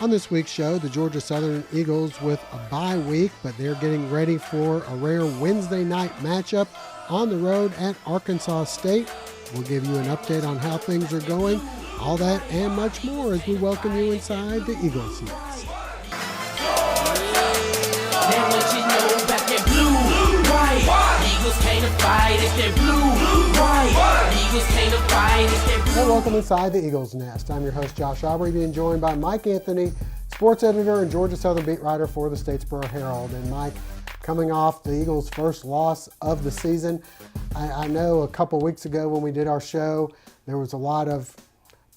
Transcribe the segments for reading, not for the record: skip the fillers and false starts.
On this week's show, the Georgia Southern Eagles with a bye week, but they're getting ready for a rare Wednesday night matchup on the road at Arkansas State. We'll give you an update on how things are going, all that and much more as we welcome you inside the Eagles Nest. And welcome inside the Eagles Nest. I'm your host, Josh Aubrey, being joined by Mike Anthony, sports editor and Georgia Southern beat writer for the Statesboro Herald. And Mike, coming off the Eagles' first loss of the season, I know a couple weeks ago when we did our show, there was a lot of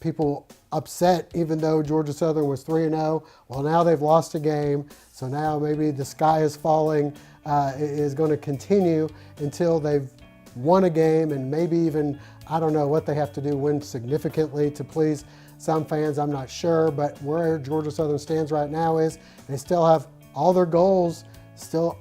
people upset even though Georgia Southern was 3-0. Well, now they've lost a game, so now maybe the sky is falling is going to continue until they've won a game and maybe even, I don't know what they have to do, win significantly to please some fans, I'm not sure, but where Georgia Southern stands right now is they still have all their goals still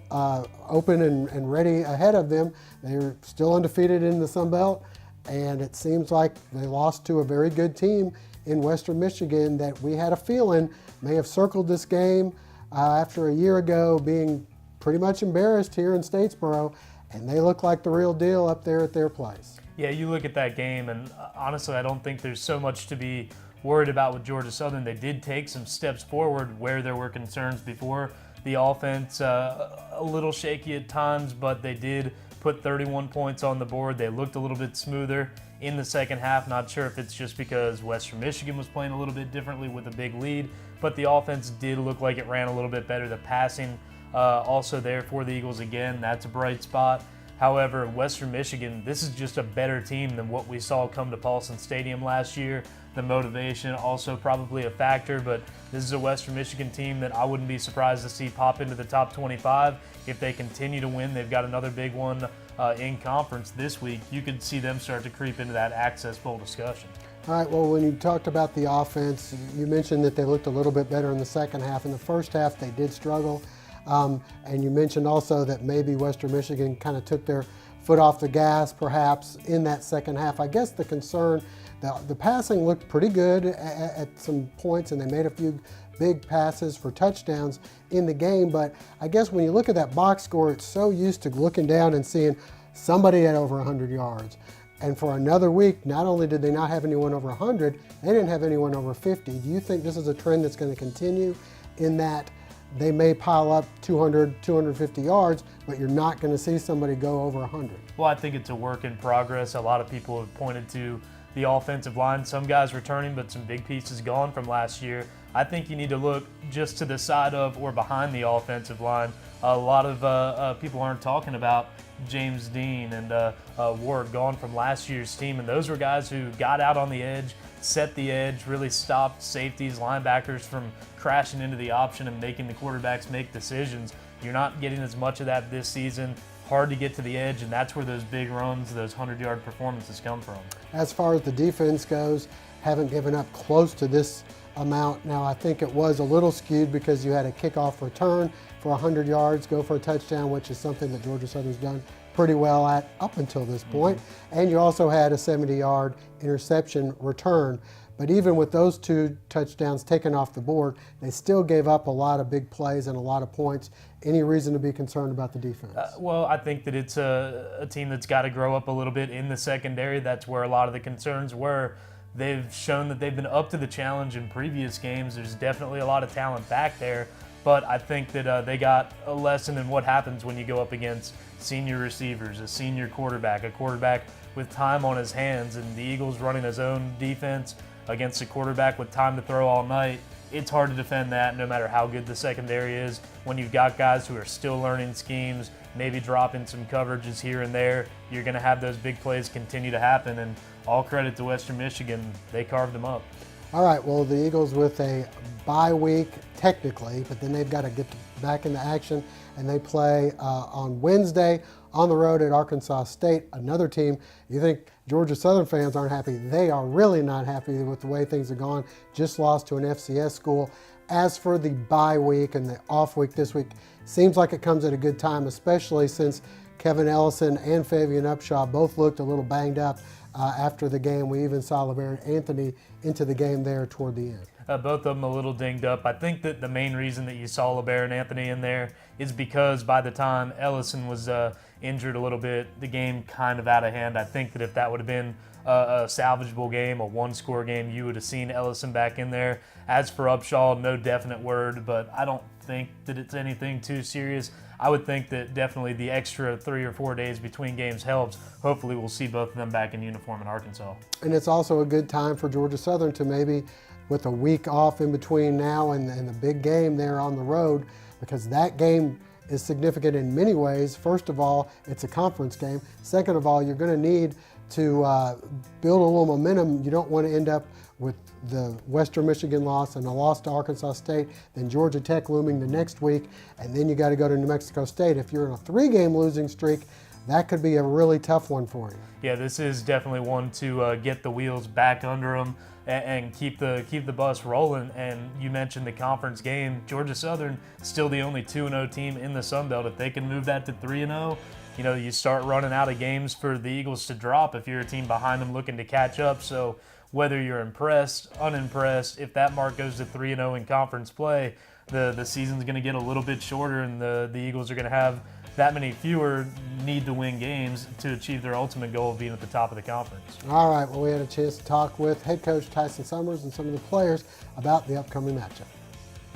open and ready ahead of them. They're still undefeated in the Sun Belt, and it seems like they lost to a very good team in Western Michigan that we had a feeling may have circled this game after a year ago being pretty much embarrassed here in Statesboro, and they look like the real deal up there at their place. Yeah, you look at that game, and honestly, I don't think there's so much to be worried about with Georgia Southern. They did take some steps forward where there were concerns before. The offense, a little shaky at times, but they did put 31 points on the board. They looked a little bit smoother in the second half. Not sure if it's just because Western Michigan was playing a little bit differently with a big lead, but the offense did look like it ran a little bit better. The passing also there for the Eagles again. That's a bright spot. However, Western Michigan, this is just a better team than what we saw come to Paulson Stadium last year. The motivation also probably a factor, but this is a Western Michigan team that I wouldn't be surprised to see pop into the top 25. If they continue to win, they've got another big one in conference this week. You could see them start to creep into that Access Bowl discussion. All right, well, when you talked about the offense, you mentioned that they looked a little bit better in the second half. In the first half, they did struggle. And you mentioned also that maybe Western Michigan kind of took their foot off the gas perhaps in that second half. I guess the concern, the passing looked pretty good at some points, and they made a few big passes for touchdowns in the game, but I guess when you look at that box score, it's so used to looking down and seeing somebody at over 100 yards. And for another week, not only did they not have anyone over 100, they didn't have anyone over 50. Do you think this is a trend that's going to continue in that they may pile up 200, 250 yards, but you're not going to see somebody go over 100? Well, I think it's a work in progress. A lot of people have pointed to the offensive line. Some guys returning, but some big pieces gone from last year. I think you need to look just to the side of or behind the offensive line. A lot of people aren't talking about James Dean and Ward gone from last year's team, and those were guys who got out on the edge, set the edge, really stopped safeties, linebackers from crashing into the option and making the quarterbacks make decisions. You're not getting as much of that this season. Hard to get to the edge, and that's where those big runs, those 100-yard performances come from. As far as the defense goes, haven't given up close to this amount. Now, I think it was a little skewed because you had a kickoff return for 100 yards, go for a touchdown, which is something that Georgia Southern's done pretty well at up until this point. And you also had a 70-yard interception return. But even with those two touchdowns taken off the board, they still gave up a lot of big plays and a lot of points. Any reason to be concerned about the defense? Well, I think that it's a team that's got to grow up a little bit in the secondary. That's where a lot of the concerns were. They've shown that they've been up to the challenge in previous games. There's definitely a lot of talent back there, but I think that they got a lesson in what happens when you go up against senior receivers, a senior quarterback, a quarterback with time on his hands, and the Eagles running his own defense against a quarterback with time to throw all night. It's hard to defend that no matter how good the secondary is. When you've got guys who are still learning schemes, maybe dropping some coverages here and there, you're going to have those big plays continue to happen, and all credit to Western Michigan. They carved them up. All right, well, the Eagles with a bye week technically, but then they've got to get back into action, and they play on Wednesday on the road at Arkansas State, another team. You think Georgia Southern fans aren't happy? They are really not happy with the way things have gone. Just lost to an FCS school. As for the bye week and the off week this week, seems like it comes at a good time, especially since Kevin Ellison and Fabian Upshaw both looked a little banged up after the game. We even saw LeVar Anthony into the game there toward the end. both of them a little dinged up. I think that the main reason that you saw LeBaron and Anthony in there is because by the time Ellison was injured a little bit, the game kind of out of hand. I think that if that would have been a salvageable game, a one-score game, you would have seen Ellison back in there. As for Upshaw, no definite word, but I don't think that it's anything too serious. I would think that definitely the extra 3 or 4 days between games helps. Hopefully we'll see both of them back in uniform in Arkansas. And it's also a good time for Georgia Southern to maybe, with a week off in between now and the big game there on the road, because that game is significant in many ways. First of all, it's a conference game. Second of all, you're going to need to build a little momentum. You don't want to end up with the Western Michigan loss and a loss to Arkansas State, then Georgia Tech looming the next week, and then you got to go to New Mexico State. If you're in a 3-game losing streak, that could be a really tough one for you. Yeah, this is definitely one to get the wheels back under them and keep the bus rolling. And you mentioned the conference game. Georgia Southern still the only 2-0 team in the Sun Belt. If they can move that to 3-0, you know, you start running out of games for the Eagles to drop if you're a team behind them looking to catch up. So whether you're impressed, unimpressed, if that mark goes to 3-0 in conference play, the season's going to get a little bit shorter, and the Eagles are going to have that many fewer need-to-win games to achieve their ultimate goal of being at the top of the conference. All right, well, we had a chance to talk with head coach Tyson Summers and some of the players about the upcoming matchup.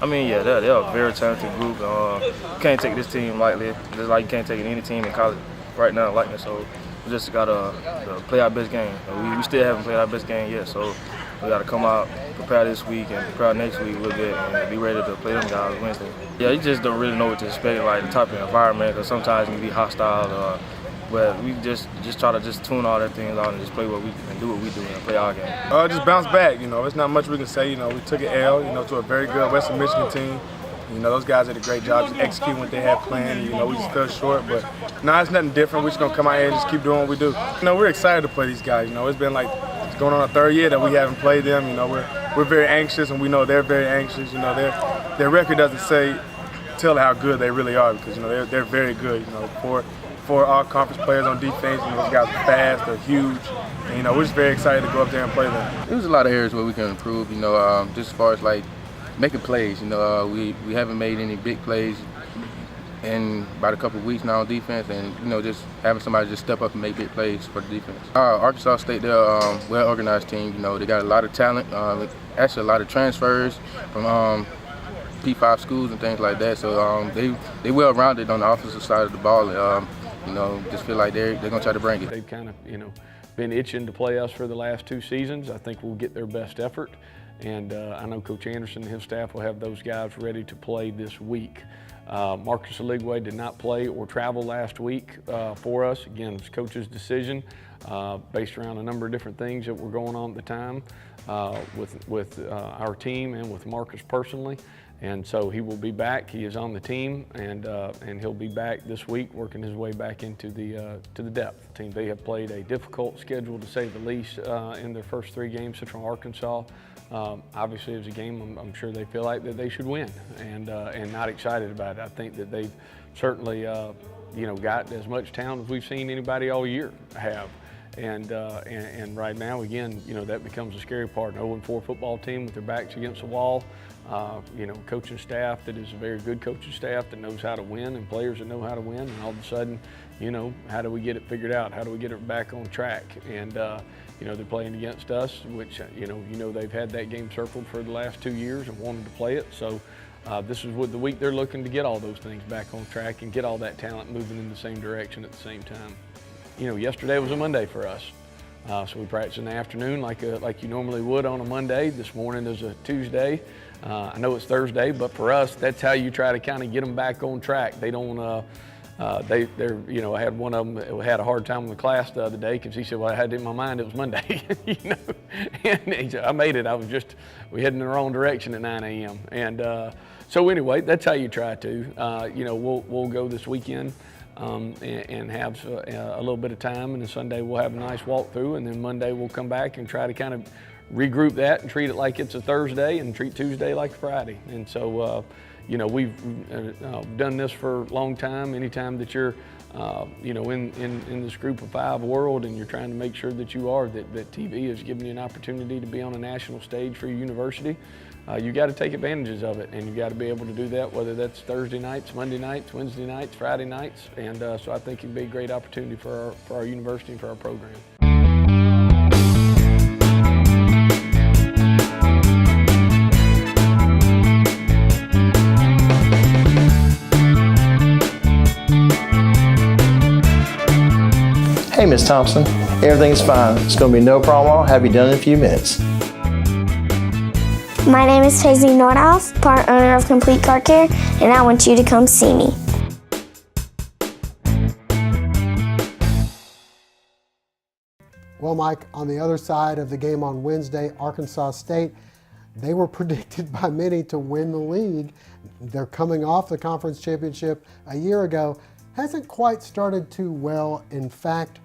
I mean, yeah, they're a very talented group. You can't take this team lightly, just like you can't take any team in college right now lightly. So we just got to play our best game. We still haven't played our best game yet, so we got to come out, prepare this week and prepare next week a little bit and be ready to play them guys Wednesday. Yeah, you just don't really know what to expect, like the type of environment, because sometimes it can be hostile. But we just try to just tune all that things out and just play what we and do what we do and play our game. Just bounce back. You know, it's not much we can say. You know, we took an L. You know, to a very good Western Michigan team. You know, those guys did a great job just executing what they had planned. You know, we just fell short, but no, it's nothing different. We're just gonna come out here and just keep doing what we do. You know, we're excited to play these guys. You know, it's been like it's going on a 3rd year that we haven't played them. You know, we're very anxious, and we know they're very anxious. You know, their record doesn't tell how good they really are, because you know they're very good. You know, for our conference players on defense, you know, those guys are fast, they're huge, and you know, we're just very excited to go up there and play them. There's a lot of areas where we can improve, you know, just as far as like making plays. You know, we haven't made any big plays in about a couple of weeks now on defense, and you know, just having somebody just step up and make big plays for the defense. Arkansas State, they're a well-organized team. You know, they got a lot of talent, actually a lot of transfers from P5 schools and things like that. So they well-rounded on the offensive side of the ball. You know, just feel like they're gonna try to bring it. They've kind of, you know, been itching to play us for the last 2 seasons. I think we'll get their best effort, and I know Coach Anderson and his staff will have those guys ready to play this week. Marcus Aligwe did not play or travel last week for us. Again, it was Coach's decision based around a number of different things that were going on at the time with our team and with Marcus personally. And so he will be back. He is on the team, and he'll be back this week, working his way back into the depth team. They have played a difficult schedule, to say the least, in their first 3 games. Central Arkansas, obviously, it was a game I'm sure they feel like that they should win, and not excited about it. I think that they've certainly, you know, got as much talent as we've seen anybody all year have. And right now, again, you know, that becomes a scary part. An 0-4 football team with their backs against the wall. You know, coaching staff that is a very good coaching staff that knows how to win, and players that know how to win. And all of a sudden, you know, how do we get it figured out? How do we get it back on track? And you know, they're playing against us, which you know they've had that game circled for the last 2 years and wanted to play it. So this is with the week they're looking to get all those things back on track and get all that talent moving in the same direction at the same time. You know, yesterday was a Monday for us. So we practiced in the afternoon like you normally would on a Monday. This morning is a Tuesday. I know it's Thursday, but for us, that's how you try to kind of get them back on track. They don't, they're, you know, I had one of them that had a hard time in the class the other day because he said, well, I had it in my mind it was Monday, you know. And he said, I made it. We heading in the wrong direction at 9 a.m. And so anyway, that's how you try to. You know, we'll go this weekend. And have a little bit of time, and then Sunday we'll have a nice walkthrough, and then Monday we'll come back and try to kind of regroup that and treat it like it's a Thursday and treat Tuesday like a Friday. And so, you know, we've done this for a long time. Anytime that you're, you know, in this group of 5 world and you're trying to make sure that you are, that TV is giving you an opportunity to be on a national stage for your university, you got to take advantages of it, and you got to be able to do that, whether that's Thursday nights, Monday nights, Wednesday nights, Friday nights, and so I think it'd be a great opportunity for our university and for our program. Hey, Miss Thompson, everything's fine. It's going to be no problem. I'll have you done in a few minutes. My name is Paisley Nordhoff, part owner of Complete Car Care, and I want you to come see me. Well, Mike, on the other side of the game on Wednesday, Arkansas State, they were predicted by many to win the league. They're coming off the conference championship a year ago. Hasn't quite started too well. In fact,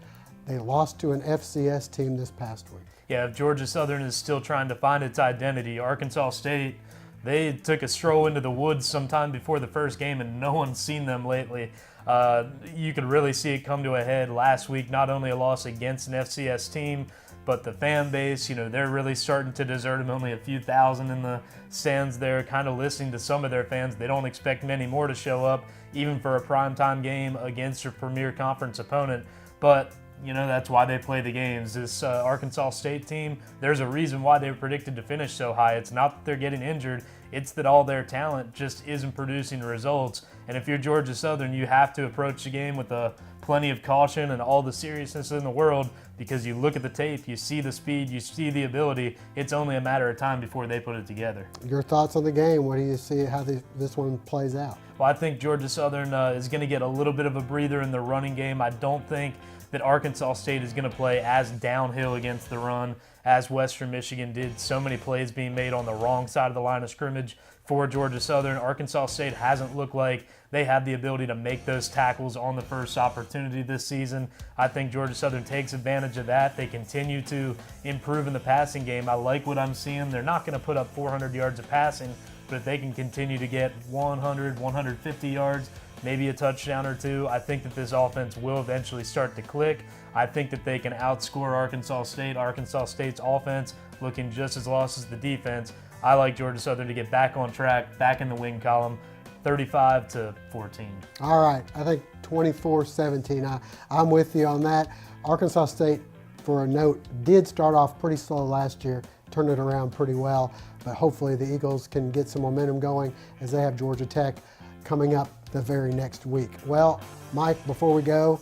they lost to an FCS team this past week. Yeah, if Georgia Southern is still trying to find its identity, Arkansas State, they took a stroll into the woods sometime before the first game, and no one's seen them lately. You could really see it come to a head last week, not only a loss against an FCS team, but the fan base, they're really starting to desert them. Only a few thousand in the stands there, kind of listening to some of their fans. They don't expect many more to show up, even for a primetime game against a premier conference opponent. But that's why they play the games. This Arkansas State team, there's a reason why they were predicted to finish so high. It's not that they're getting injured, it's that all their talent just isn't producing results. And if you're Georgia Southern, you have to approach the game with plenty of caution and all the seriousness in the world, because you look at the tape, you see the speed, you see the ability. It's only a matter of time before they put it together. Your thoughts on the game? What do you see how this one plays out? Well, I think Georgia Southern is going to get a little bit of a breather in the running game. I don't think that Arkansas State is going to play as downhill against the run as Western Michigan did. So many plays being made on the wrong side of the line of scrimmage for Georgia Southern. Arkansas State hasn't looked like they have the ability to make those tackles on the first opportunity this season. I think Georgia Southern takes advantage of that. They continue to improve in the passing game. I like what I'm seeing. They're not going to put up 400 yards of passing, but if they can continue to get 100, 150 yards, maybe a touchdown or two, I think that this offense will eventually start to click. I think that they can outscore Arkansas State. Arkansas State's offense looking just as lost as the defense. I like Georgia Southern to get back on track, back in the win column, 35-14. All right, I think 24-17. I'm with you on that. Arkansas State, for a note, did start off pretty slow last year, turned it around pretty well, but hopefully the Eagles can get some momentum going as they have Georgia Tech coming up the very next week. Well, Mike, before we go,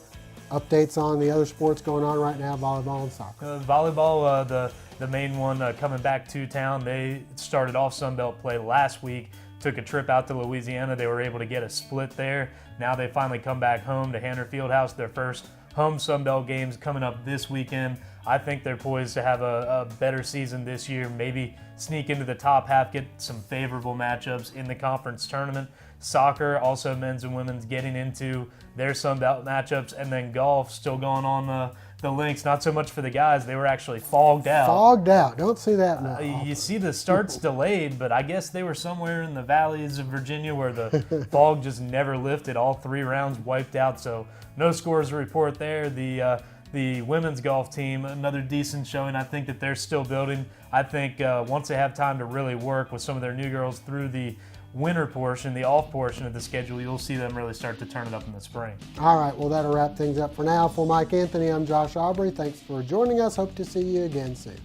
updates on the other sports going on right now, volleyball and soccer. Volleyball, the main one coming back to town. They started off Sunbelt play last week, took a trip out to Louisiana. They were able to get a split there. Now they finally come back home to Hanner Fieldhouse, their first home Sunbelt games coming up this weekend. I think they're poised to have a better season this year, maybe sneak into the top half, get some favorable matchups in the conference tournament. Soccer, also men's and women's, getting into their Sunbelt matchups, and then golf still going on the links. Not so much for the guys. They were actually fogged out. Fogged out. Don't see that now. You see the starts delayed, but I guess they were somewhere in the valleys of Virginia where the fog just never lifted. All 3 rounds wiped out, so no scores to report there. The women's golf team, another decent showing. I think that they're still building. I think once they have time to really work with some of their new girls through the winter portion, the off portion of the schedule, you'll see them really start to turn it up in the spring. All right, well, that'll wrap things up for now. For Mike Anthony, I'm Josh Aubrey. Thanks for joining us. Hope to see you again soon.